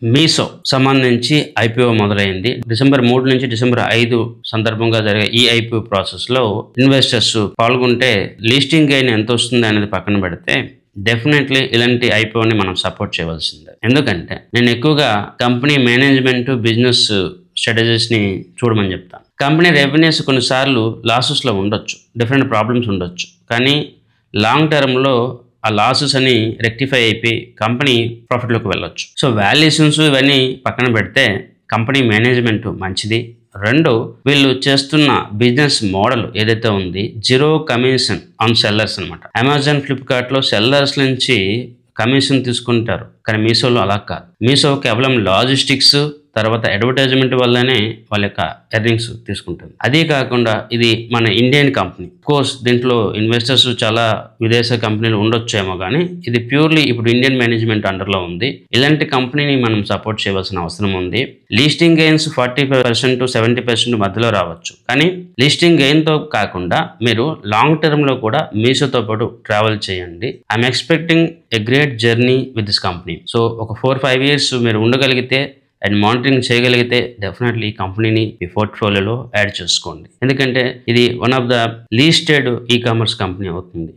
మీషో సంబంధించి ఐపీఓ మొదలైంది. డిసెంబర్ 3 నుంచి డిసెంబర్ 5 సందర్భంగా జరిగే ఈ ఐపీఓ ప్రాసెస్‌లో ఇన్వెస్టర్స్ పాల్గొంటే లిస్టింగ్ గెయిన్ ఎంతొస్తుంది అనేది పక్కన పెడితే డెఫినెట్‌లీ ఇలాంటి ఐపీఓని మనం సపోర్ట్ చేయవలసిందే. ఎందుకంటే నేను ఎక్కువగా కంపెనీ మేనేజ్‌మెంట్, బిజినెస్ స్ట్రాటజీస్‌ని చూడమని చెప్తాను. కంపెనీ రెవెన్యూస్ కొన్నిసార్లు లాసెస్‌లో ఉండొచ్చు. డిఫరెంట్ ప్రాబ్లమ్స్ ఉండొచ్చు. కానీ లాంగ్ టర్మ్‌లో ఆ లాసెస్ అని రెక్టిఫై అయిపోయి కంపెనీ ప్రాఫిట్లోకి వెళ్ళొచ్చు. సో వాల్యుయేషన్స్ ఇవన్నీ పక్కన పెడితే కంపెనీ మేనేజ్మెంట్ మంచిది. 2 వీళ్ళు చేస్తున్న బిజినెస్ మోడల్ ఏదైతే ఉంది జీరో కమిషన్ ఆన్ సెల్లర్స్ అనమాట. అమెజాన్, ఫ్లిప్కార్ట్లో సెల్లర్స్ నుంచి కమిషన్ తీసుకుంటారు. కానీ మీషోలో అలా కాదు. మీషో కేవలం లాజిస్టిక్స్ తర్వాత అడ్వర్టైజ్మెంట్ వల్లనే వాళ్ళ యొక్క ఎర్నింగ్స్ తీసుకుంటుంది. అదే కాకుండా ఇది మన ఇండియన్ కంపెనీ. కోర్స్ దీంట్లో ఇన్వెస్టర్స్ చాలా విదేశ కంపెనీలు ఉండొచ్చేమో కానీ ఇది ప్యూర్లీ ఇప్పుడు ఇండియన్ మేనేజ్మెంట్ అండర్లో ఉంది. ఇలాంటి కంపెనీని మనం సపోర్ట్ చేయవలసిన అవసరం ఉంది. లీస్టింగ్ గెయిన్స్ 45% to 70% మధ్యలో రావచ్చు. కానీ లీస్టింగ్ గెయిన్తో కాకుండా మీరు లాంగ్ టర్మ్లో కూడా మీషోతో పాటు ట్రావెల్ చేయండి. I'm expecting a great journey with this company. So ఒక 4-5 years మీరు ఉండగలిగితే అండ్ మానిటరింగ్ చేయగలిగితే డెఫినెట్లీ ఈ కంపెనీని మీ పోర్ట్ఫోలియోలో యాడ్ చేసుకోండి. ఎందుకంటే ఇది one of the లీస్టెడ్ e commerce company అవుతుంది.